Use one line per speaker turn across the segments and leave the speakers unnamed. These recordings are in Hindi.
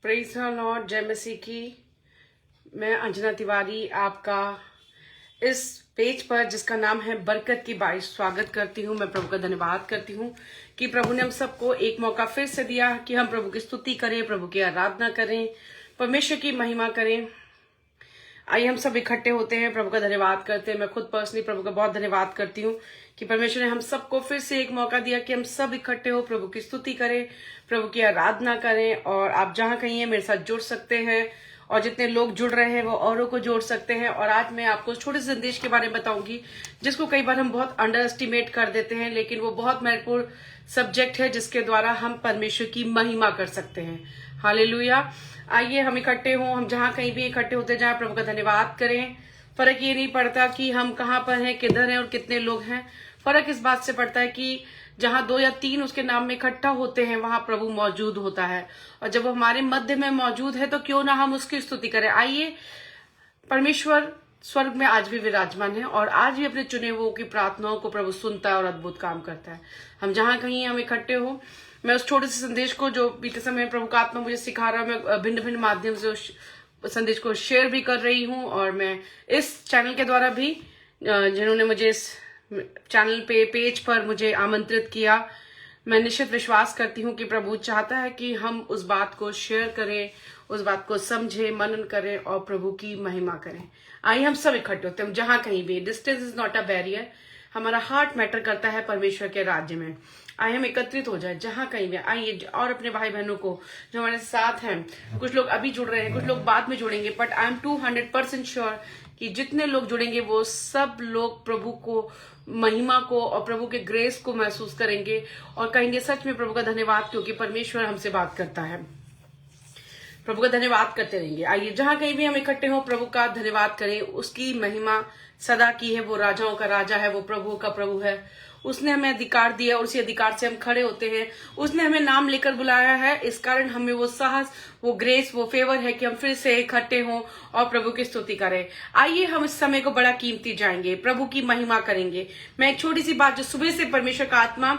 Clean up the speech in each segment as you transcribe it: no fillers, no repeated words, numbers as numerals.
प्रेज द लॉर्ड, जय मसीह की। मैं अंजना तिवारी आपका इस पेज पर जिसका नाम है बरकत की बारिश स्वागत करती हूँ। मैं प्रभु का धन्यवाद करती हूँ कि प्रभु ने हम सबको एक मौका फिर से दिया कि हम प्रभु की स्तुति करें, प्रभु की आराधना करें, परमेश्वर की महिमा करें। आइए हम सब इकट्ठे होते हैं, प्रभु का धन्यवाद करते हैं। मैं खुद पर्सनली प्रभु का बहुत धन्यवाद करती हूँ कि परमेश्वर ने हम सबको फिर से एक मौका दिया कि हम सब इकट्ठे हो, प्रभु की स्तुति करें, प्रभु की आराधना करें। और आप जहां कहीं हैं मेरे साथ जुड़ सकते हैं, और जितने लोग जुड़ रहे हैं वो औरों को जोड़ सकते हैं। और आज मैं आपको छोटे से संदेश के बारे में बताऊंगी जिसको कई बार हम बहुत अंडर एस्टिमेट कर देते हैं, लेकिन वो बहुत महत्वपूर्ण सब्जेक्ट है जिसके द्वारा हम परमेश्वर की महिमा कर सकते हैं। हालेलुया। आइए हम इकट्ठे हों, हम जहां कहीं भी इकट्ठे होते हैं, जहां प्रभु का धन्यवाद करें। फर्क ये नहीं पड़ता कि हम कहाँ पर हैं, किधर हैं और कितने लोग हैं। फर्क इस बात से पड़ता है कि जहां 2 या 3 उसके नाम में इकट्ठा होते हैं वहां प्रभु मौजूद होता है। और जब वो हमारे मध्य में मौजूद है तो क्यों ना हम उसकी स्तुति करें। आइए, परमेश्वर स्वर्ग में आज भी विराजमान है और आज भी अपने चुने हुओं की प्रार्थनाओं को प्रभु सुनता है और अद्भुत काम करता है। हम जहां कहीं हम इकट्ठे हो, मैं उस छोटे से संदेश को जो बीते समय प्रभु का आत्मा मुझे सिखा रहा है, मैं भिन्न भिन्न माध्यम से उस संदेश को शेयर भी कर रही हूँ। और मैं इस चैनल के द्वारा भी जिन्होंने मुझे इस चैनल पे पेज पर मुझे आमंत्रित किया, मैं निश्चित विश्वास करती हूँ कि प्रभु चाहता है कि हम उस बात को शेयर करें, उस बात को समझें, मनन करें और प्रभु की महिमा करें। आइए हम सब इकट्ठे होते हैं, जहां कहीं भी। Distance is not a barrier. हमारा हार्ट मैटर करता है परमेश्वर के राज्य में। आइए हम एकत्रित हो जाए जहां कहीं भी। आइए, और अपने भाई बहनों को जो हमारे साथ हैं, कुछ लोग अभी जुड़ रहे हैं, कुछ लोग बाद में जुड़ेंगे, बट आई एम 200% श्योर कि जितने लोग जुड़ेंगे वो सब लोग प्रभु को, महिमा को और प्रभु के ग्रेस को महसूस करेंगे और कहेंगे सच में प्रभु का धन्यवाद, क्योंकि परमेश्वर हमसे बात करता है। प्रभु का धन्यवाद करते रहेंगे। आइए, जहां कहीं भी हम इकट्ठे हो, प्रभु का धन्यवाद करें। उसकी महिमा सदा की है। वो राजाओं का राजा है, वो प्रभु का प्रभु है। उसने हमें अधिकार दिया और उसी अधिकार से हम खड़े होते हैं। उसने हमें नाम लेकर बुलाया है, इस कारण हमें वो साहस, वो ग्रेस, वो फेवर है कि हम फिर से इकट्ठे हों और प्रभु की स्तुति करें। आइए हम इस समय को बड़ा कीमती जाएंगे, प्रभु की महिमा करेंगे। मैं एक छोटी सी बात जो सुबह से परमेश्वर का आत्मा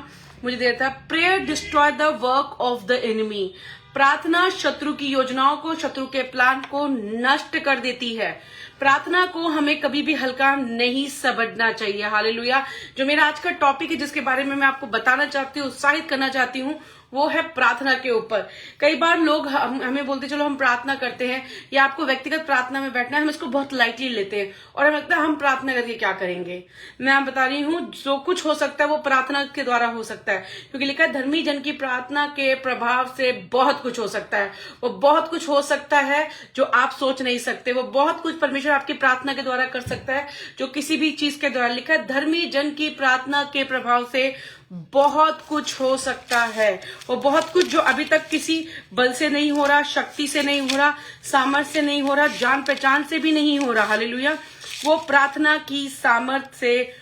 मुझे देता, prayer destroy the work of the enemy. प्रार्थना शत्रु की योजनाओं को, शत्रु के प्लान को नष्ट कर देती है। प्रार्थना को हमें कभी भी हल्का नहीं समझना चाहिए। हालेलुया। जो मेरा आज का टॉपिक है, जिसके बारे में मैं आपको बताना चाहती हूँ, उत्साहित करना चाहती हूँ, वो है प्रार्थना के ऊपर। कई बार लोग हमें बोलते चलो हम प्रार्थना करते हैं, या आपको व्यक्तिगत प्रार्थना में बैठना है, हम इसको बहुत लाइटली लेते हैं और हमें लगता है हम प्रार्थना करके क्या करेंगे। मैं आप बता रही हूँ, जो कुछ हो सकता है वो प्रार्थना के द्वारा हो सकता है, क्योंकि लिखा है धर्मी जन की प्रार्थना के प्रभाव से बहुत कुछ हो सकता है। वो बहुत कुछ हो सकता है जो आप सोच नहीं सकते। वो बहुत कुछ परमेश्वर आपकी प्रार्थना के द्वारा कर सकता है जो किसी भी चीज के द्वारा। लिखा है धर्मी जन की प्रार्थना के प्रभाव से बहुत कुछ हो सकता है। वो बहुत कुछ जो अभी तक किसी बल से नहीं हो रहा, शक्ति से नहीं हो रहा, सामर्थ्य से नहीं हो रहा, जान पहचान से भी नहीं हो रहा, हालेलुया, वो प्रार्थना की सामर्थ्य से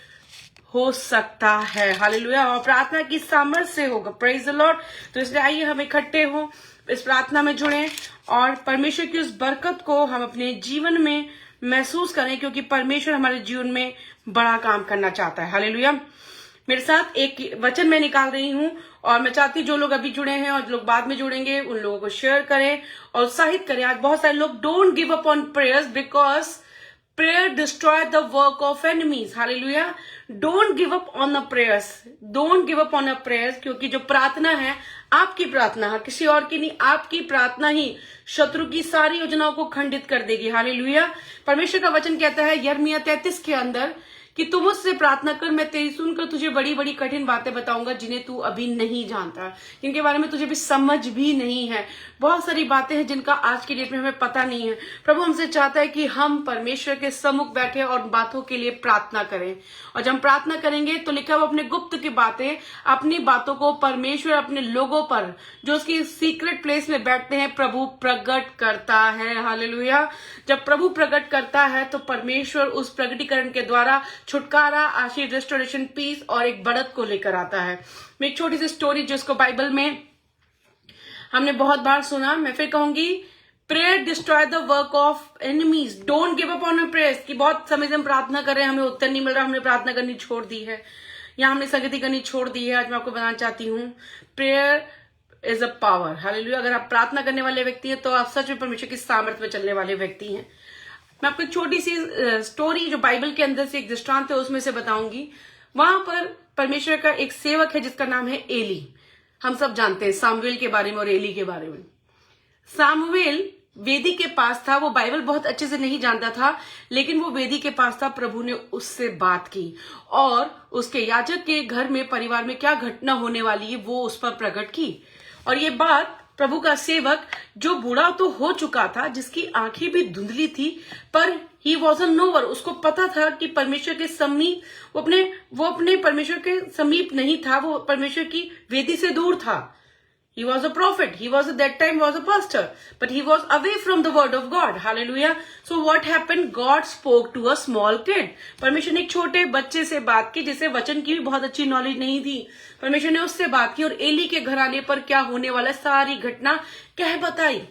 हो सकता है। हालेलुया। और प्रार्थना की सामर्थ्य से होगा। Praise the Lord. तो इसलिए आइए हम इकट्ठे हो, इस प्रार्थना में जुड़ें और परमेश्वर की उस बरकत को हम अपने जीवन में महसूस करें, क्योंकि परमेश्वर हमारे जीवन में बड़ा काम करना चाहता है। हालेलुया। मेरे साथ एक वचन मैं निकाल रही हूँ और मैं चाहती हूँ जो लोग अभी जुड़े हैं और जो लोग बाद में जुड़ेंगे उन लोगों को शेयर करें और उत्साहित करें। आज बहुत सारे लोग don't give up on prayers because prayer destroy the work of enemies. Hallelujah. Don't give up on the prayers, don't give up on the prayers, क्योंकि जो प्रार्थना है, आपकी प्रार्थना है, किसी और की नहीं, आपकी प्रार्थना ही शत्रु की सारी योजनाओं को खंडित कर देगी। हालेलुया। परमेश्वर का वचन कहता है यिर्मयाह 33 के अंदर कि तू मुझसे प्रार्थना कर, मैं तेरी सुनकर तुझे बड़ी बड़ी कठिन बातें बताऊंगा जिन्हें तू अभी नहीं जानता, जिनके बारे में तुझे भी समझ भी नहीं है। बहुत सारी बातें हैं जिनका आज की डेट में हमें पता नहीं है। प्रभु हमसे चाहता है कि हम परमेश्वर के सम्मुख बैठे और बातों के लिए प्रार्थना करें। और जब हम प्रार्थना करेंगे तो लिखा वो अपने गुप्त की बातें, अपनी बातों को परमेश्वर अपने लोगों पर जो उसकी सीक्रेट प्लेस में बैठते हैं प्रभु प्रकट करता है। हालेलुया। जब प्रभु प्रकट करता है तो परमेश्वर उस प्रकटीकरण के द्वारा छुटकारा, आशीष, रेस्टोरेशन, पीस और एक बढ़त को लेकर आता है। मैं एक छोटी सी स्टोरी जिसको बाइबल में हमने बहुत बार सुना, मैं फिर कहूंगी, prayer destroy the work of enemies. Don't give up on prayers. कि बहुत समय से हम प्रार्थना कर रहे हैं, हमें उत्तर नहीं मिल रहा, हमने प्रार्थना करनी छोड़ दी है या हमने संगति करनी छोड़ दी है। आज मैं आपको बताना चाहती हूँ, prayer is a power. Hallelujah. अगर आप प्रार्थना करने वाले व्यक्ति हैं तो आप सच में परमेश्वर की सामर्थ्य में चलने वाले व्यक्ति हैं। मैं आपको एक छोटी सी स्टोरी जो बाइबल के अंदर से एक दृष्टांत है उसमें से बताऊंगी। वहां पर परमेश्वर का एक सेवक है जिसका नाम है एली। हम सब जानते हैं सामुएल के बारे में और एली के बारे में। सामुएल वेदी के पास था, वो बाइबल बहुत अच्छे से नहीं जानता था, लेकिन वो वेदी के पास था। प्रभु ने उससे बात की और उसके याजक के घर में परिवार में क्या घटना होने वाली है वो उस पर प्रकट की। और ये बात प्रभु का सेवक जो बूढ़ा तो हो चुका था, जिसकी आंखें भी धुंधली थी, पर ही वॉज अ नोवर, उसको पता था कि परमेश्वर के समीप वो अपने परमेश्वर के समीप नहीं था, वो परमेश्वर की वेदी से दूर था। He was a prophet. He was at that time was a pastor, but he was away from the word of God. Hallelujah. So what happened? God spoke to a small kid. परमेश्वर ने एक छोटे बच्चे से बात की जिसे वचन की भी बहुत अच्छी नॉलेज नहीं थी। परमेश्वर ने उससे बात की और एली के घर आने पर क्या होने वाला सारी घटना कह बताई।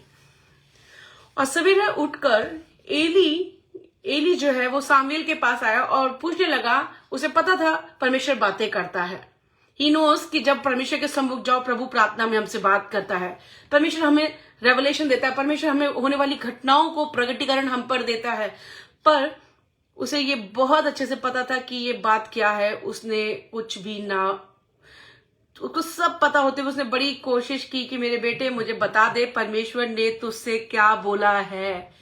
और सवेरे उठकर एली जो है वो सामुएल के पास आया और पूछने लगा। उसे पता था परमेश्वर बातें करता है। ही नोस कि जब परमेश्वर के सम्मुख जाओ, प्रभु प्रार्थना में हमसे बात करता है, परमेश्वर हमें रेवलेशन देता है, परमेश्वर हमें होने वाली घटनाओं को प्रगटीकरण हम पर देता है। पर उसे ये बहुत अच्छे से पता था कि ये बात क्या है। उसने कुछ भी ना, उसको सब पता होते हुए उसने बड़ी कोशिश की कि मेरे बेटे मुझे बता दे परमेश्वर ने तुझसे क्या बोला है,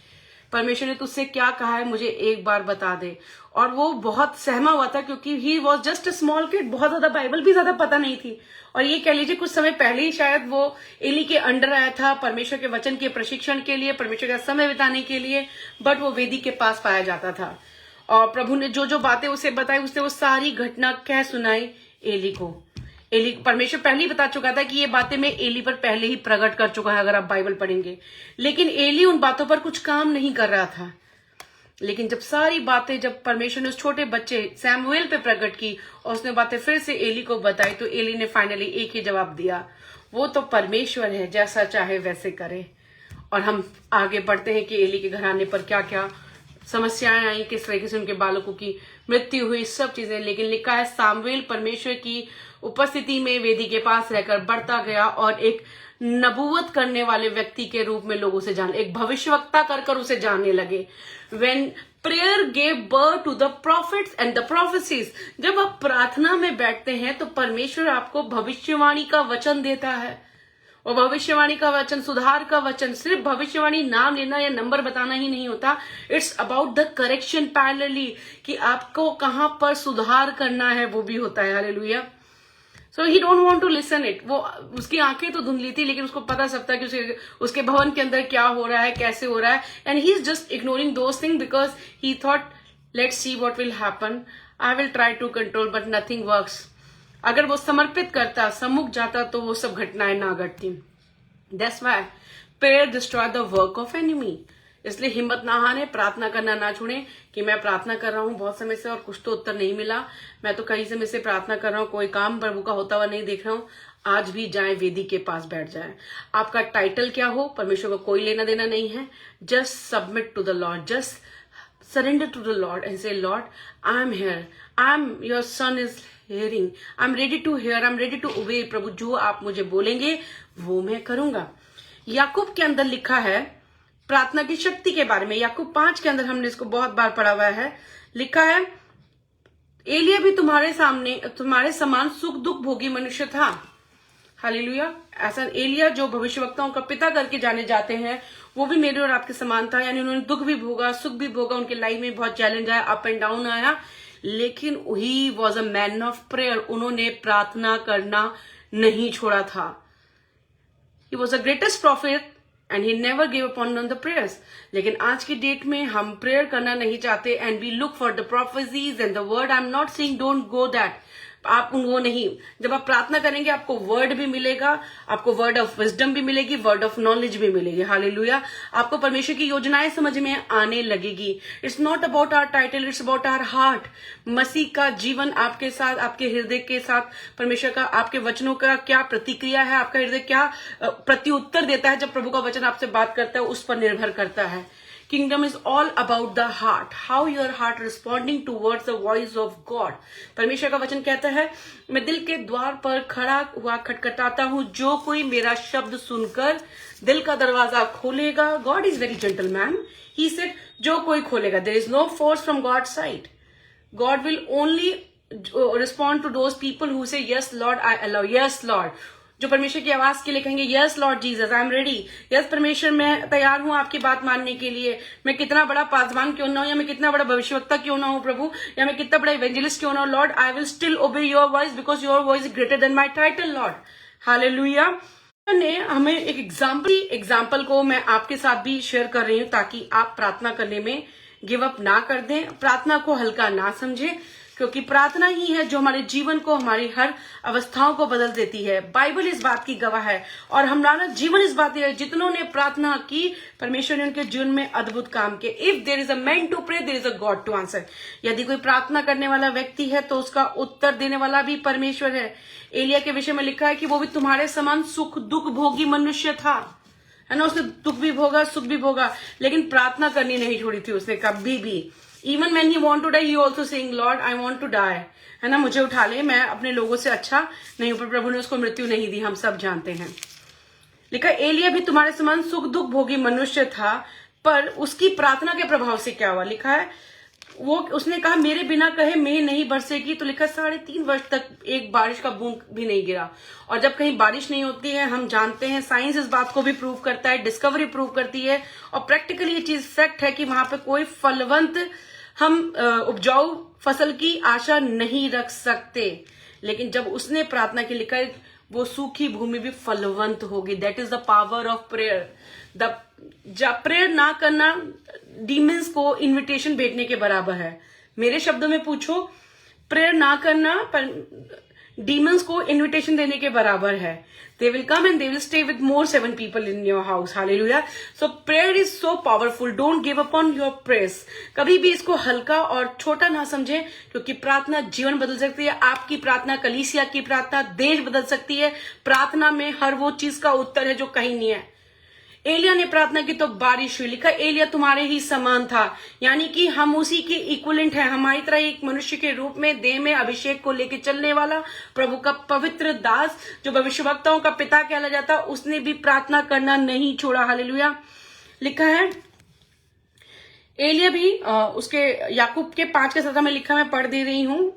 परमेश्वर ने तुझसे क्या कहा है, मुझे एक बार बता दे। और वो बहुत सहमा हुआ था क्योंकि he was just a small kid, बहुत ज्यादा बाइबल भी ज्यादा पता नहीं थी। और ये कह लीजिए कुछ समय पहले ही शायद वो एली के अंडर आया था परमेश्वर के वचन के प्रशिक्षण के लिए, परमेश्वर का समय बिताने के लिए, बट वो वेदी के पास पाया जाता था। और प्रभु ने जो जो बातें उसे बताई, उसने वो सारी घटना कह सुनाई एली को। एली परमेश्वर पहले ही बता चुका था कि ये बातें मैं एली पर पहले ही प्रकट कर चुका है, अगर आप बाइबल पढ़ेंगे। लेकिन एली उन बातों पर कुछ काम नहीं कर रहा था। लेकिन जब सारी बातें जब परमेश्वर ने उस छोटे बच्चे सैमुएल पे प्रकट की और उसने बातें फिर से एली को बताई, तो एली ने फाइनली एक ही जवाब दिया, वो तो परमेश्वर है, जैसा चाहे वैसे करे। और हम आगे बढ़ते हैं कि एली के घर आने पर क्या क्या समस्याएं आई, किस तरीके से उनके बालकों की मृत्यु हुई, सब चीजें। लेकिन लिखा है सामुएल परमेश्वर की उपस्थिति में वेदी के पास रहकर बढ़ता गया और एक नबूवत करने वाले व्यक्ति के रूप में लोगों से एक भविष्यवक्ता कर उसे जानने लगे। When prayer gave birth to the prophets and the prophecies, जब आप प्रार्थना में बैठते हैं तो परमेश्वर आपको भविष्यवाणी का वचन देता है। और भविष्यवाणी का वचन, सुधार का वचन, सिर्फ भविष्यवाणी नाम लेना या नंबर बताना ही नहीं होता। It's about the correction parallelly, कि आपको कहां पर सुधार करना है वो भी होता है। Hallelujah. So he don't want to listen it. वो उसकी आंखें तो धुंधली थी, लेकिन उसको पता सब था कि उसके भवन के अंदर क्या हो रहा है, कैसे हो रहा है। And he is just ignoring those thing because he thought let's see what will happen, I will try to control, but nothing works. अगर वो समर्पित करता, सम्मुख जाता, तो वो सब घटनाएं ना घटती। That's why prayer destroy the work of enemy. इसलिए हिम्मत ना हारे, प्रार्थना करना ना छोड़े कि मैं प्रार्थना कर रहा हूं बहुत समय से और कुछ तो उत्तर नहीं मिला, मैं तो कई समय से प्रार्थना कर रहा हूं, कोई काम प्रभु का होता हुआ नहीं देख रहा हूं। आज भी जाए, वेदी के पास बैठ जाए। आपका टाइटल क्या हो, परमेश्वर को कोई लेना देना नहीं है। Just submit to the Lord, just surrender to the Lord and say Lord I am here, I am your son is hearing, I am ready to hear, I am ready to obey. प्रभु जो आप मुझे बोलेंगे वो मैं करूंगा। याकूब के अंदर लिखा है प्रार्थना की शक्ति के बारे में। याकूब 5 के अंदर हमने इसको बहुत बार पढ़ा हुआ है। लिखा है एलिया भी तुम्हारे समान सुख दुख भोगी मनुष्य था। हालेलुया। ऐसा एलिया जो भविष्यवक्ताओं का पिता करके जाने जाते हैं, वो भी मेरे और आपके समान था। यानी उन्होंने दुख भी भोगा, सुख भी भोगा, उनके लाइफ में बहुत चैलेंज आया, अप एंड डाउन आया, लेकिन he was a man of prayer. उन्होंने प्रार्थना करना नहीं छोड़ा था। He was a greatest profit and he never give up on the prayers. लेकिन आज की डेट में हम प्रेयर करना नहीं चाहते and we look for the prophecies and the word. I am not saying don't go that, आप वो नहीं। जब आप प्रार्थना करेंगे आपको वर्ड भी मिलेगा, आपको वर्ड ऑफ विजडम भी मिलेगी, वर्ड ऑफ नॉलेज भी मिलेगी। हालेलुया। आपको परमेश्वर की योजनाएं समझ में आने लगेगी। It's not about our title, it's about our heart. मसीह का जीवन आपके साथ, आपके हृदय के साथ, परमेश्वर का आपके वचनों का क्या प्रतिक्रिया है, आपका हृदय क्या प्रत्युत्तर देता है जब प्रभु का वचन आपसे बात करता है, उस पर निर्भर करता है। Kingdom is all about the heart, how your heart responding towards the voice of God. परमेश्वर का वचन कहता है, मैं दिल के द्वार पर खड़ा हुआ खटखटाता हूं, जो कोई मेरा शब्द सुनकर दिल का दरवाजा खोलेगा। God is very gentleman, he said जो कोई खोलेगा। There is no force from God side. God will only respond to those people who say yes Lord I allow, yes Lord, जो परमेश्वर की आवाज के लिए कहेंगे yes Lord Jesus I am ready, yes परमेश्वर मैं तैयार हूं आपकी बात मानने के लिए। मैं कितना बड़ा पासवान क्यों ना हो, या मैं कितना बड़ा भविष्यवक्ता क्यों ना हो प्रभु, या मैं कितना बड़ा इवेंजलिस्ट क्यों ना हो, लॉर्ड आई विल स्टिल ओबे your voice because your voice is greater than my title Lord. Hallelujah. ने हमें एक एग्जाम्पल को मैं आपके साथ भी शेयर कर रही हूं ताकि आप प्रार्थना करने में गिव अप ना कर दें, प्रार्थना को हल्का ना समझें, क्योंकि प्रार्थना ही है जो हमारे जीवन को, हमारी हर अवस्थाओं को बदल देती है। बाइबल इस बात की गवाह है और हमारा जीवन इस बात है, जितनों ने प्रार्थना की परमेश्वर ने उनके जीवन में अद्भुत काम किए। If there is a man to pray, there is a God to answer. यदि कोई प्रार्थना करने वाला व्यक्ति है तो उसका उत्तर देने वाला भी परमेश्वर है। एलिया के विषय में लिखा है कि वो भी तुम्हारे समान सुख दुख भोगी मनुष्य था, है ना, उसने दुख भी भोगा सुख भी भोगा, लेकिन प्रार्थना करनी नहीं छोड़ी थी उसने कभी भी। Even when he want to die he also saying Lord I want to die, है ना, मुझे उठा ले, मैं अपने लोगों से अच्छा नहीं हूं, पर प्रभु ने उसको मृत्यु नहीं दी, हम सब जानते हैं। लिखा एलिया भी तुम्हारे समान सुख दुख भोगी मनुष्य था, पर उसकी प्रार्थना के प्रभाव से क्या हुआ। लिखा है वो उसने कहा मेरे बिना कहे मेघ नहीं बरसेगी, तो लिखा 3.5 वर्ष तक एक बारिश का बूंद भी नहीं गिरा। और जब कहीं बारिश नहीं होती है, हम जानते हैं साइंस इस बात को भी प्रूव करता है, डिस्कवरी प्रूव करती है और प्रैक्टिकली ये चीज फैक्ट है कि वहां पे कोई फलवंत हम उपजाऊ फसल की आशा नहीं रख सकते। लेकिन जब उसने प्रार्थना की, लिखा है वो सूखी भूमि भी फलवंत होगी। That is the power of prayer. जब प्रेयर ना करना डीमंस को इनविटेशन भेजने के बराबर है। मेरे शब्दों में पूछो, प्रेयर ना करना पर डीमंस को इनविटेशन देने के बराबर है। They will come and they will stay with more 7 people in your house. Hallelujah. So prayer is so powerful. Don't give up on your prayers. कभी भी इसको हल्का और छोटा ना समझें, क्योंकि प्रार्थना जीवन बदल सकती है। आपकी प्रार्थना, कलीसिया की प्रार्थना देश बदल सकती है। प्रार्थना में हर वो चीज का उत्तर है जो कहीं नहीं है। एलिया ने प्रार्थना की तो बारिश हुई। लिखा एलिया तुम्हारे ही समान था, यानी कि हम उसी के इक्विवेलेंट है। हमारी तरह एक मनुष्य के रूप में देह में अभिषेक को लेकर चलने वाला प्रभु का पवित्र दास, जो भविष्यवक्ताओं का पिता कहला जाता, उसने भी प्रार्थना करना नहीं छोड़ा। हालेलुया। लिखा है एलिया भी उसके याकूब के 5:17 में लिखा, मैं पढ़ दे रही हूं।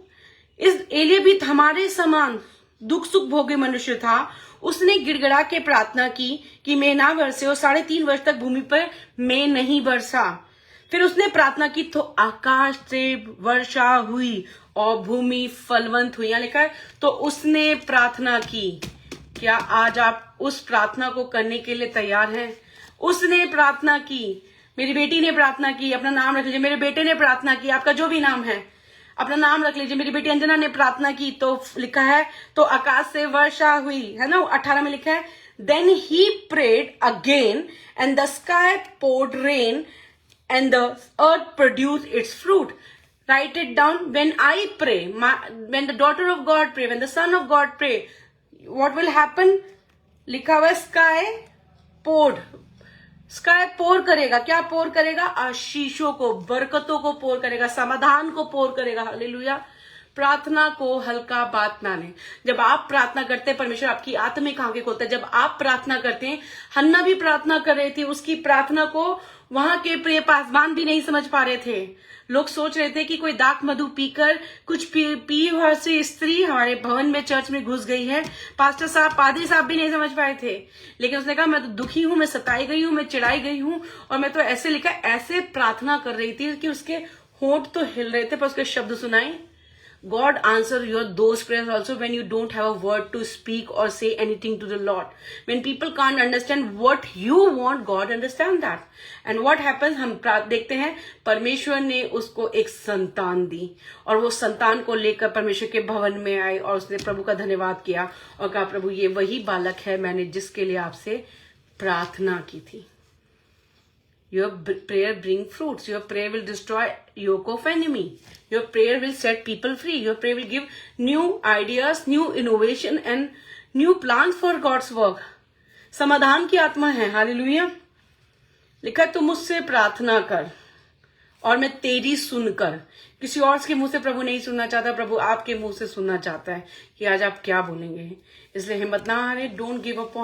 इस एलिया भी हमारे समान दुख सुख भोगे मनुष्य था। उसने गिड़गिड़ा के प्रार्थना की कि मैं ना बरसे, और 3.5 वर्ष तक भूमि पर मैं नहीं बरसा। फिर उसने प्रार्थना की तो आकाश से वर्षा हुई और भूमि फलवंत हुई। लिखा है तो उसने प्रार्थना की। क्या आज आप उस प्रार्थना को करने के लिए तैयार हैं? उसने प्रार्थना की, मेरी बेटी ने प्रार्थना की, अपना नाम रख लीजिए, मेरे बेटे ने प्रार्थना की, आपका जो भी नाम है अपना नाम रख लीजिए। मेरी बेटी अंजना ने प्रार्थना की तो लिखा है तो आकाश से वर्षा हुई, है ना। 18 में लिखा है then he prayed again and the sky poured rain and the earth produce its fruit. Write it down. When I pray, when the daughter of God pray, when the son of God pray, what will happen. लिखा हुआ स्काई पोर्ड, स्काई पोर करेगा। क्या पोर करेगा? आशीषों को, बरकतों को पोर करेगा, समाधान को पोर करेगा। हालेलुया। प्रार्थना को हल्का बात ना लें। जब आप प्रार्थना करते हैं, परमेश्वर आपकी आत्मिक आंखें खोलता है। जब आप प्रार्थना करते हैं, हन्ना भी प्रार्थना कर रही थी, उसकी प्रार्थना को वहां के प्रिय पासवान भी नहीं समझ पा रहे थे। लोग सोच रहे थे कि कोई दाक मधु पीकर कुछ पी हुआ से स्त्री हमारे भवन में, चर्च में घुस गई है। पास्टर साहब, पादरी साहब भी नहीं समझ पाए थे। लेकिन उसने कहा मैं तो दुखी हूं, मैं सताई गई हूं, मैं चिढ़ाई गई हूं, और मैं तो ऐसे लिखा ऐसे प्रार्थना कर रही थी कि उसके होंठ तो हिल रहे थे पर उसके शब्द सुनाए। God answer your those prayers also when you don't have a word to speak or say anything to the Lord. When people can't understand what you want, God understand that. And what happens, हम देखते हैं परमेश्वर ने उसको एक संतान दी और वो संतान को लेकर परमेश्वर के भवन में आई और उसने प्रभु का धन्यवाद किया और कहा प्रभु ये वही बालक है मैंने जिसके लिए आपसे प्रार्थना की थी। Your prayer bring fruits. Your prayer will destroy yoke of enemy. Your prayer will set people free. Your prayer will give new ideas, new innovation and new plans for God's work. समाधान की आत्मा है। हालेलुया। लिखा है तू मुझसे प्रार्थना कर और मैं तेरी सुनकर। किसी और के मुंह से प्रभु नहीं सुनना चाहता, प्रभु आपके मुंह से सुनना चाहता है कि आज आप क्या बोलेंगे। इसलिए हिम्मत ना हारे, don't give up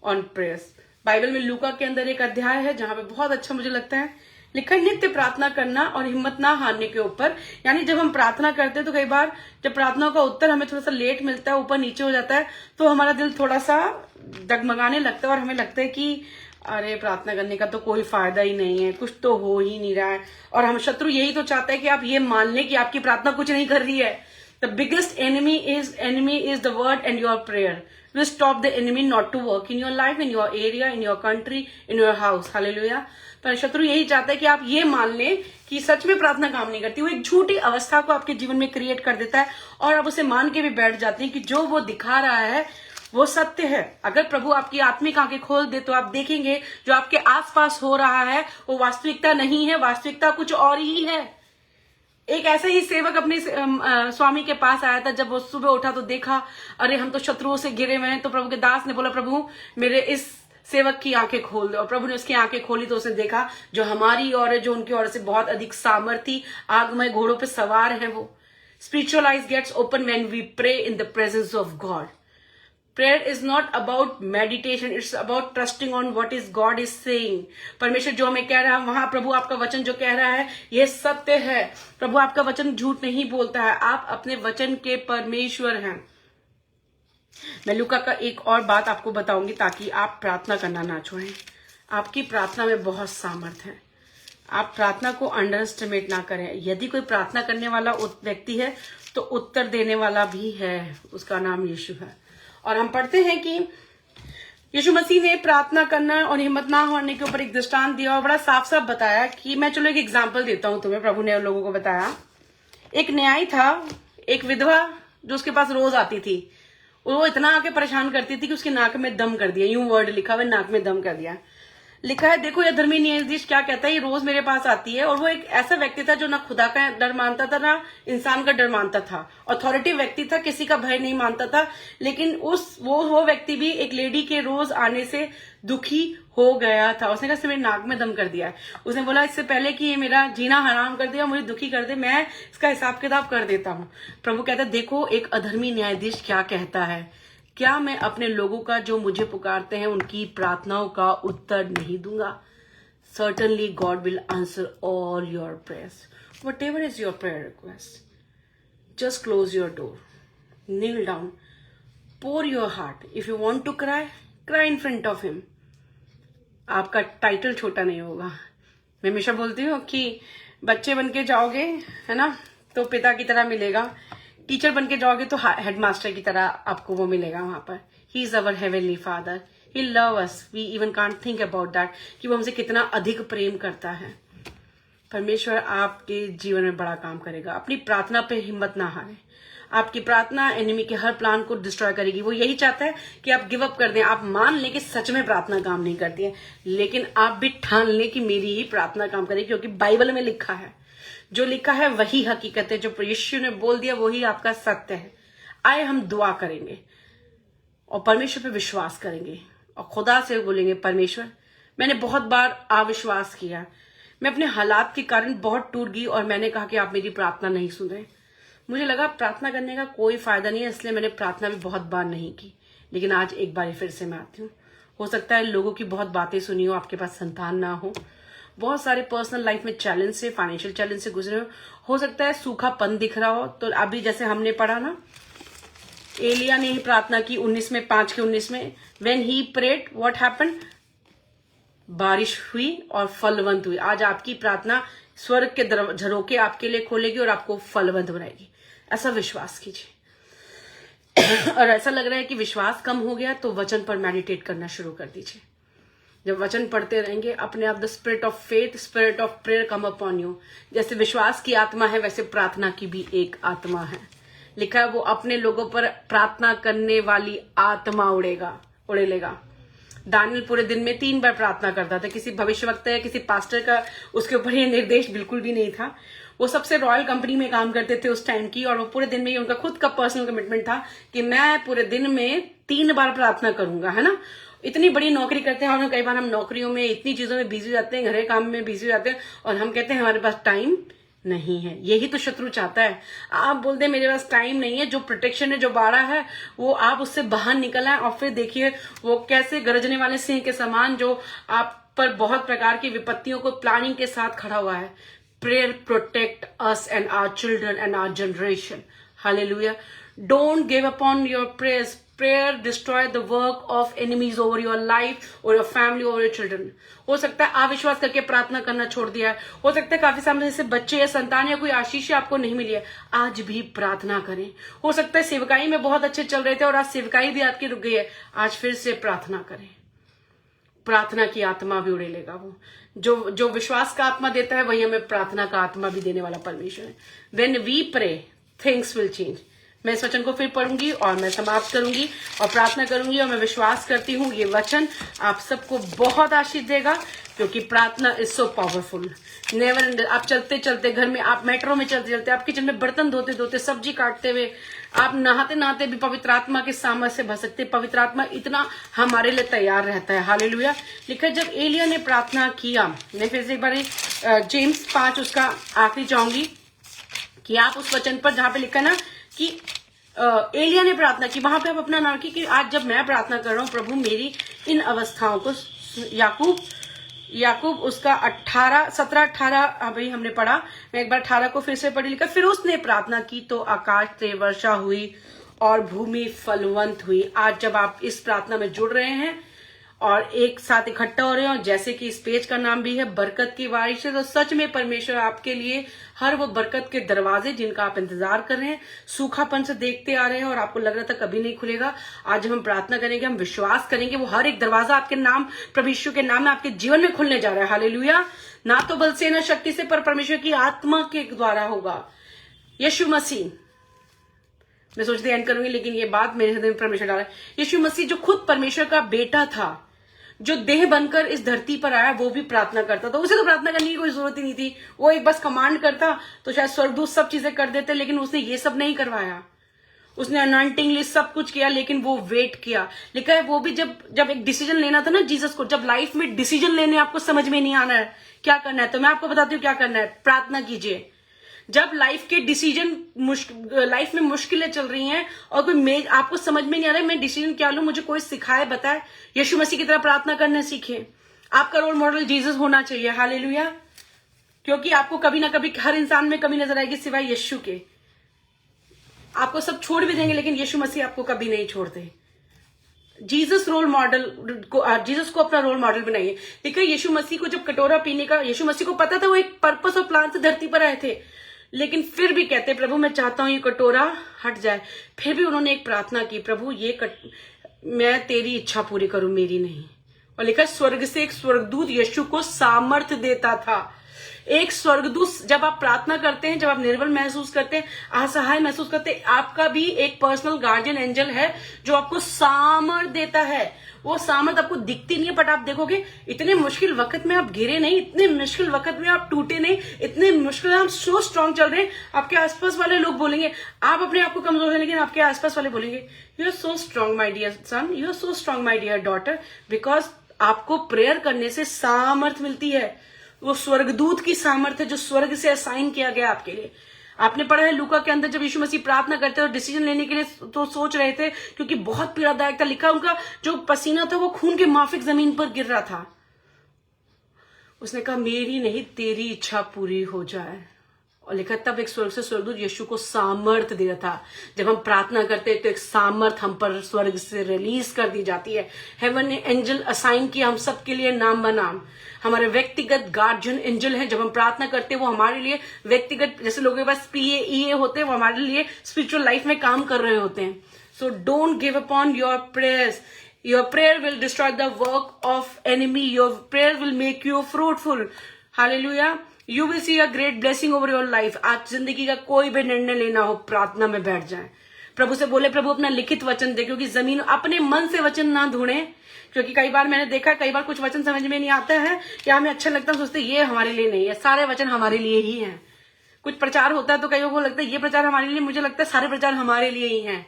on prayers. Bible में लूका के अंदर एक अध्याय है जहां पे बहुत अच्छा मुझे लगता है, लिखा है नित्य प्रार्थना करना और हिम्मत ना हारने के ऊपर। यानी जब हम प्रार्थना करते हैं तो कई बार जब प्रार्थना का उत्तर हमें थोड़ा सा लेट मिलता है, ऊपर नीचे हो जाता है, तो हमारा दिल थोड़ा सा डगमगाने लगता है और हमें लगता है कि अरे प्रार्थना करने का तो कोई फायदा ही नहीं है, कुछ तो हो ही नहीं रहा है। और हम शत्रु यही तो चाहता है कि आप ये मान लें कि आपकी प्रार्थना कुछ नहीं कर रही है। The biggest enemy is the word and your prayer will stop the enemy not to work in your life, in your area, in your country, in your house. Hallelujah. पर शत्रु यही चाहता है कि आप ये मान लें कि सच में प्रार्थना काम नहीं करती। वो एक झूठी अवस्था को आपके जीवन में क्रिएट कर देता है और आप उसे मान के भी बैठ जाते हैं कि जो वो दिखा रहा है वो सत्य है। अगर प्रभु आपकी आत्मिक आंखें खोल दे तो आप देखेंगे जो आपके आसपास हो रहा है वो वास्तविकता नहीं है, वास्तविकता कुछ और ही है। एक ऐसे ही सेवक अपने स्वामी के पास आया था। जब वो सुबह उठा तो देखा अरे हम तो शत्रुओं से घिरे हुए हैं। तो प्रभु के दास ने बोला प्रभु मेरे इस सेवक की आंखें खोल दो। और प्रभु ने उसकी आंखें खोली तो उसने देखा जो हमारी और है, जो उनकी ओर से बहुत अधिक सामर्थी आगमय घोड़ों पे सवार है वो। Spiritual eyes gets open when we pray in the presence of God. Prayer is not about meditation, it's about trusting on what is God is saying. परमेश्वर जो हमें कह रहा है वहां प्रभु आपका वचन जो कह रहा है यह सत्य है। प्रभु आपका वचन झूठ नहीं बोलता है, आप अपने वचन के परमेश्वर हैं। मैं लूका का एक और बात आपको बताऊंगी ताकि आप प्रार्थना करना ना छोड़ें। आपकी प्रार्थना में बहुत सामर्थ्य है, आप प्रार्थना को अंडर एस्टिमेट ना करें। यदि कोई प्रार्थना करने वाला व्यक्ति है तो उत्तर देने वाला भी है, उसका नाम यीशु है। और हम पढ़ते हैं कि यीशु मसीह ने प्रार्थना करना और हिम्मत ना होने के ऊपर एक दृष्टांत दिया और बड़ा साफ साफ बताया कि मैं चलो एक एग्जाम्पल देता हूं तुम्हें। प्रभु ने लोगों को बताया, एक न्यायी था, एक विधवा जो उसके पास रोज आती थी। वो इतना आके परेशान करती थी कि उसके नाक में दम कर दिया। यूं वर्ड लिखा हुआ, नाक में दम कर दिया। लिखा है देखो यह धर्मी न्यायाधीश क्या कहता है, ये रोज मेरे पास आती है। और वो एक ऐसा व्यक्ति था जो ना खुदा का डर मानता था ना इंसान का डर मानता था, अथॉरिटी व्यक्ति था, किसी का भय नहीं मानता था। लेकिन वो व्यक्ति भी एक लेडी के रोज आने से दुखी हो गया था। उसने कहा मेरे नाक में दम कर दिया है। उसने बोला इससे पहले कि ये मेरा जीना हराम कर दिया, मुझे दुखी कर दे, मैं इसका हिसाब किताब कर देता हूँ। प्रभु कहता है देखो एक अधर्मी न्यायाधीश क्या कहता है, क्या मैं अपने लोगों का जो मुझे पुकारते हैं उनकी प्रार्थनाओं का उत्तर नहीं दूंगा? Certainly God will answer all your prayers, whatever is your prayer request. Just close your door, kneel down, pour your heart. If you want to cry, cry in front of him. आपका टाइटल छोटा नहीं होगा। मैं हमेशा बोलती हूँ कि बच्चे बन के जाओगे है ना तो पिता की तरह मिलेगा, टीचर बन के जाओगे तो हेडमास्टर की तरह आपको वो मिलेगा वहां पर। He is our heavenly father, he love us, we even can't think about that कि वो हमसे कितना अधिक प्रेम करता है। परमेश्वर आपके जीवन में बड़ा काम करेगा। अपनी प्रार्थना पे हिम्मत ना हारें। आपकी प्रार्थना एनिमी के हर प्लान को डिस्ट्रॉय करेगी। वो यही चाहता है कि आप गिव अप कर दें, आप मान लें कि सच में प्रार्थना काम नहीं करती है, लेकिन आप भी ठान लें कि मेरी ही प्रार्थना काम करेगी, क्योंकि बाइबल में लिखा है, जो लिखा है वही हकीकत है, जो यीशु ने बोल दिया वही आपका सत्य है। आए हम दुआ करेंगे और परमेश्वर पे विश्वास करेंगे और खुदा से बोलेंगे परमेश्वर मैंने बहुत बार अविश्वास किया, मैं अपने हालात के कारण बहुत टूट गई और मैंने कहा कि आप मेरी प्रार्थना नहीं सुन रहे। मुझे लगा प्रार्थना करने का कोई फायदा नहीं है, इसलिए मैंने प्रार्थना भी बहुत बार नहीं की। लेकिन आज एक बार फिर से मैं आती हूँ। हो सकता है लोगों की बहुत बातें सुनी हो, आपके पास संतान ना हो, बहुत सारे पर्सनल लाइफ में चैलेंज से, फाइनेंशियल चैलेंज से गुजरे हो सकता है सूखापन दिख रहा हो। तो अभी जैसे हमने पढ़ा ना, एलिया ने ही प्रार्थना की 5:19 में, when he prayed what happened, बारिश हुई और फलवंत हुई। आज आपकी प्रार्थना स्वर्ग के झरोके आपके लिए खोलेगी और आपको फलवंत बनाएगी। ऐसा विश्वास कीजिए। और ऐसा लग रहा है कि विश्वास कम हो गया तो वचन पर मेडिटेट करना शुरू कर दीजिए। जब वचन पढ़ते रहेंगे अपने आप the spirit of faith, spirit of prayer come upon you. जैसे विश्वास की आत्मा है वैसे प्रार्थना की भी एक आत्मा है। लिखा है वो अपने लोगों पर प्रार्थना करने वाली आत्मा उड़ेलेगा। दानियल पूरे दिन में 3 बार प्रार्थना करता था। किसी भविष्यवक्ता या किसी पास्टर का उसके ऊपर ये निर्देश बिल्कुल भी नहीं था। वो सबसे रॉयल कंपनी में काम करते थे उस टाइम की, और वो पूरे दिन में ही उनका खुद का पर्सनल कमिटमेंट था कि मैं पूरे दिन में 3 बार प्रार्थना करूंगा, है ना। इतनी बड़ी नौकरी करते हैं और कई बार हम नौकरियों में इतनी चीजों में बिजी हो जाते हैं, घर के काम में बिजी हो जाते हैं और हम कहते हैं हमारे पास टाइम नहीं है। यही तो शत्रु चाहता है। आप बोलते हैं मेरे पास टाइम नहीं है, जो प्रोटेक्शन है, जो बाड़ा है, वो आप उससे बाहर निकल आए और फिर देखिए वो कैसे गरजने वाले सिंह के समान जो आप पर बहुत प्रकार की विपत्तियों को प्लानिंग के साथ खड़ा हुआ है। Prayer protect us and our children and our generation. Hallelujah. Don't give upon your prayers. Prayer destroy the work of enemies over your life or your family or your children. हो सकता है अविश्वास करके प्रार्थना करना छोड़ दिया है। हो सकता है काफी समय से बच्चे या संतान या कोई आशीष आपको नहीं मिली है। आज भी प्रार्थना करें। हो सकता है सेवकाई में बहुत अच्छे चल रहे थे और आज सेवकाई भी आपकी रुक गई है। आज फिर से प्रार्थना करें। प्रार्थना की आत्मा भी उड़ेलेगा। वो जो विश्वास का आत्मा देता है वही हमें प्रार्थना का आत्मा भी देने वाला परमेश्वर है। When we pray, things will change. मैं इस वचन को फिर पढ़ूंगी और मैं समाप्त करूंगी और प्रार्थना करूंगी और मैं विश्वास करती हूँ ये वचन आप सबको बहुत आशीष देगा, क्योंकि प्रार्थना is so powerful. Never and. आप चलते चलते घर में, आप मेट्रो में चलते चलते, आप किचन में बर्तन धोते धोते, सब्जी काटते हुए, आप नहाते नहाते भी पवित्र आत्मा के सामर्थ्य से भर सकते। पवित्र आत्मा इतना हमारे लिए तैयार रहता है। हालेलुया। लिखा है जब एलिया ने प्रार्थना किया, मैं फिर से एक बार जेम्स 5 उसका आखिरी चाहूंगी कि आप उस वचन पर जहां पे लिखा ना कि एलिया ने प्रार्थना की, वहां पे आप अपना नाम की कि आज जब मैं प्रार्थना कर रहा हूं प्रभु मेरी इन अवस्थाओं को। याकूब उसका 17-18 अभी हमने पढ़ा, मैं एक बार 18 को फिर से पढ़ी। लिखा फिर उसने प्रार्थना की तो आकाश से वर्षा हुई और भूमि फलवंत हुई। आज जब आप इस प्रार्थना में जुड़ रहे हैं और एक साथ इकट्ठा हो रहे हो, जैसे कि इस पेज का नाम भी है बरकत की बारिश है, तो सच में परमेश्वर आपके लिए हर वो बरकत के दरवाजे जिनका आप इंतजार कर रहे हैं, सूखापन से देखते आ रहे हैं और आपको लग रहा था कभी नहीं खुलेगा, आज जब हम प्रार्थना करेंगे, हम विश्वास करेंगे, वो हर एक दरवाजा आपके नाम, प्रभु यीशु के नाम में आपके जीवन में खुलने जा रहा है। हालेलुया। ना तो बल से ना शक्ति से, पर परमेश्वर की आत्मा के द्वारा होगा। यीशु मसीह, मैं सोचती एंड करूंगी लेकिन ये बात मेरे हृदय में परमेश्वर डाला है। यीशु मसीह जो खुद परमेश्वर का बेटा था, जो देह बनकर इस धरती पर आया, वो भी प्रार्थना करता था। उसे तो प्रार्थना करने की कोई जरूरत ही नहीं थी। वो एक बस कमांड करता तो शायद स्वर्गदूत सब चीजें कर देते, लेकिन उसने ये सब नहीं करवाया। उसने अनॉइंटिंग लिस्ट सब कुछ किया, लेकिन वो वेट किया। लिखा है वो भी जब एक डिसीजन लेना था ना जीसस को, जब लाइफ में डिसीजन लेने आपको समझ में नहीं आना है क्या करना है, तो मैं आपको बताती हूँ क्या करना है। प्रार्थना कीजिए। जब लाइफ के डिसीजन लाइफ में मुश्किलें चल रही हैं और कोई आपको समझ में नहीं आ रहा है मैं डिसीजन क्या लूं, मुझे कोई सिखाए बताए, यीशु मसीह की तरह प्रार्थना करना सीखें। आपका रोल मॉडल जीसस होना चाहिए। हालेलुया। क्योंकि आपको कभी ना कभी हर इंसान में कमी नजर आएगी सिवाय यीशु के। आपको सब छोड़ भी देंगे लेकिन यीशु मसीह आपको कभी नहीं छोड़ते। जीसस को अपना रोल मॉडल बनाइए। देखिए यीशु मसीह को जब कटोरा पीने का, यीशु मसीह को पता था वो एक पर्पस और प्लान से धरती पर आए थे, लेकिन फिर भी कहते प्रभु मैं चाहता हूं ये कटोरा हट जाए। फिर भी उन्होंने एक प्रार्थना की, प्रभु मैं तेरी इच्छा पूरी करूं, मेरी नहीं। और लिखा स्वर्ग से एक स्वर्गदूत यीशु को सामर्थ्य देता था। एक स्वर्गदूत, जब आप प्रार्थना करते हैं, जब आप निर्बल महसूस करते हैं, असहाय महसूस करते हैं, आपका भी एक पर्सनल गार्डियन एंजल है जो आपको सामर्थ्य देता है। वो सामर्थ आपको दिखती नहीं है, बट आप देखोगे इतने मुश्किल वक्त में आप गिरे नहीं, इतने मुश्किल वक्त में आप टूटे नहीं, इतने मुश्किल में आप सो स्ट्रांग चल रहे हैं। आपके आसपास वाले लोग बोलेंगे, आप अपने आप को कमजोर है, लेकिन आपके आसपास वाले बोलेंगे you are so strong my dear son, you are so strong my dear daughter, because आपको प्रेयर करने से सामर्थ मिलती है। वो स्वर्गदूत की सामर्थ है जो स्वर्ग से असाइन किया गया आपके लिए। आपने पढ़ा है लूका के अंदर जब यीशु मसीह प्रार्थना करते और डिसीजन लेने के लिए तो सोच रहे थे, क्योंकि बहुत पीड़ादायक था। लिखा उनका जो पसीना था वो खून के माफिक जमीन पर गिर रहा था। उसने कहा मेरी नहीं तेरी इच्छा पूरी हो जाए। और लिखा तब एक स्वर्ग से स्वर्गदूत यीशु को सामर्थ दे रहा था। जब हम प्रार्थना करते हैं तो एक सामर्थ हम पर स्वर्ग से रिलीज कर दी जाती है। हेवन ने एंजल असाइन किया हम सबके लिए नाम बनाम। हमारे व्यक्तिगत गार्जियन एंजल है। जब हम प्रार्थना करते हैं वो हमारे लिए व्यक्तिगत, जैसे लोगों के पास PA EA होते हैं, वो हमारे लिए स्पिरिचुअल लाइफ में काम कर रहे होते हैं। So don't give upon your prayers. Your prayer will destroy the work of enemy. Your prayer will make you fruitful. Hallelujah. You will see a great blessing over your life. आज जिंदगी का कोई भी निर्णय लेना हो, प्रार्थना में बैठ जाएं। प्रभु से बोले प्रभु अपना लिखित वचन दे, क्योंकि जमीन अपने मन से वचन ना ढूंढे। क्योंकि कई बार मैंने देखा, कई बार कुछ वचन समझ में नहीं आता है या हमें अच्छा लगता है, सोचते ये हमारे लिए नहीं है। सारे वचन हमारे लिए ही हैं। कुछ प्रचार होता है तो कई लोगों को लगता है ये प्रचार हमारे लिए, मुझे लगता है सारे प्रचार हमारे लिए ही हैं।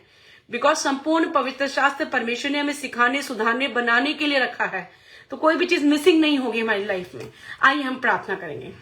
बिकॉज संपूर्ण पवित्र शास्त्र परमेश्वर ने हमें सिखाने, सुधारने, बनाने के लिए रखा है। तो कोई भी चीज मिसिंग नहीं होगी हमारी लाइफ में। आइए हम प्रार्थना करेंगे।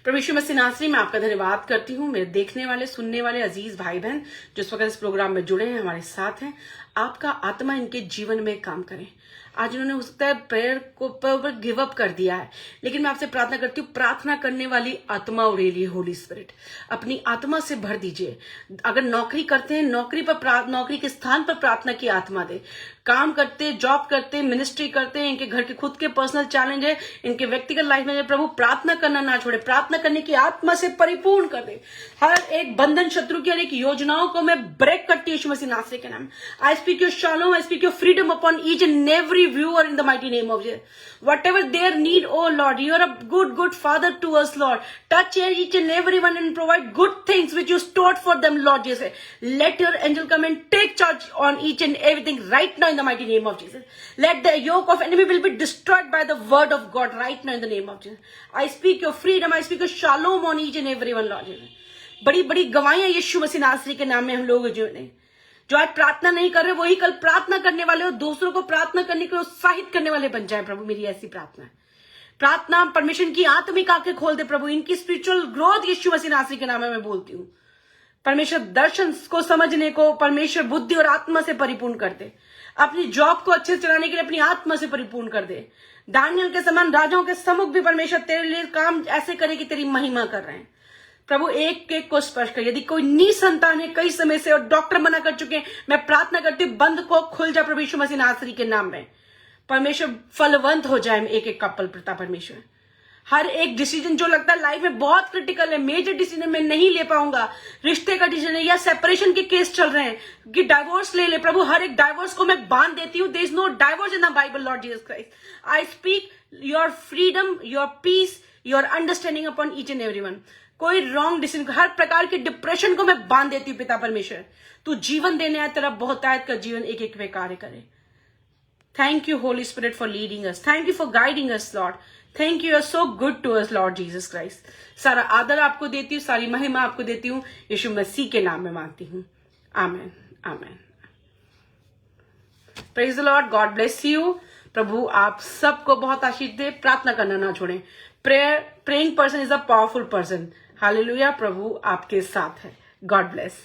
प्रभु यीशु मसीह नासरी मैं आपका धन्यवाद करती हूँ। मेरे देखने वाले, सुनने वाले अजीज भाई बहन जो इस वक्त इस प्रोग्राम में जुड़े हैं, हमारे साथ हैं, आपका आत्मा इनके जीवन में काम करे। आज उन्होंने हो सकता है प्रेयर को पर गिव अप कर दिया है, लेकिन मैं आपसे प्रार्थना करती हूँ, प्रार्थना करने वाली आत्मा उड़ेलिए। होली स्पिरिट अपनी आत्मा से भर दीजिए। अगर नौकरी करते हैं, नौकरी के स्थान पर प्रार्थना की आत्मा दे। काम करते, जॉब करते, मिनिस्ट्री करते हैं, इनके घर के खुद के पर्सनल चैलेंज है, इनके व्यक्तिगत लाइफ में, प्रभु प्रार्थना करना ना छोड़े, प्रार्थना करने की आत्मा से परिपूर्ण कर दे। हर एक बंधन, शत्रु की हर एक योजनाओं को मैं ब्रेक करती हूँ यीशु मसीह नासरी के नाम। आई speak your shalom, I speak your freedom upon each and every viewer in the mighty name of Jesus. Whatever their need, oh Lord, you are a good Father to us, Lord. Touch each and everyone and provide good things which you stored for them, Lord Jesus. Let your angel come and take charge on each and everything right now in the mighty name of Jesus. Let the yoke of enemy will be destroyed by the word of God right now in the name of Jesus. I speak your freedom, I speak your shalom on each and everyone, Lord Jesus. बड़ी बड़ी गवाहियां यीशु मसीह नासरी के नाम में हम लोग जो आज प्रार्थना नहीं कर रहे, वही कल प्रार्थना करने वाले और दूसरों को प्रार्थना करने के लिए उत्साहित करने वाले बन जाए। प्रभु मेरी ऐसी प्रार्थना है। प्रार्थना परमेश्वर की आत्मिक आंखें खोल दे प्रभु। इनकी स्पिरिचुअल ग्रोथ यीशु मसीह नासरी के नाम में मैं बोलती हूँ। परमेश्वर दर्शन को समझने को, परमेश्वर बुद्धि और आत्मा से परिपूर्ण कर दे। अपनी जॉब को अच्छे से चलाने के लिए अपनी आत्मा से परिपूर्ण कर दे। दानियल के समान राजाओं के सम्मुख भी परमेश्वर तेरे लिए काम ऐसे करे कि तेरी महिमा कर रहे हैं। प्रभु एक एक को स्पर्श कर। यदि कोई निसंतान है कई समय से और डॉक्टर मना कर चुके हैं, मैं प्रार्थना करती हूँ बंद को खुल जा प्रभु यीशु मसीह नासरी के नाम में। परमेश्वर फलवंत हो जाए एक एक कपल प्रता परमेश्वर। हर एक डिसीजन जो लगता है लाइफ में बहुत क्रिटिकल है, मेजर डिसीजन मैं नहीं ले पाऊंगा, रिश्ते का डिसीजन है या सेपरेशन के केस चल रहे हैं कि डाइवोर्स ले ले, प्रभु हर एक डाइवोर्स को मैं बांध देती हूँ। There is no divorce in the Bible Lord Jesus Christ. I speak your freedom, your peace, your understanding upon each and everyone. कोई रॉन्ग डिसीजन, हर प्रकार के डिप्रेशन को मैं बांध देती हूँ पिता परमेश्वर। तू जीवन देने आया, तेरा बहुतायत का जीवन एक एक वे कार्य करे। Thank you Holy Spirit for leading us, thank you for guiding us Lord, thank you are so good to us Lord Jesus Christ. सारा आदर आपको देती हूँ, सारी महिमा आपको देती हूँ, यीशु मसीह के नाम में मांगती हूँ। Amen amen. Praise the Lord, God bless you. प्रभु आप सबको बहुत आशीष दे। प्रार्थना करना ना छोड़ें। Praying person is a powerful person. Hallelujah. प्रभु आपके साथ है। God bless.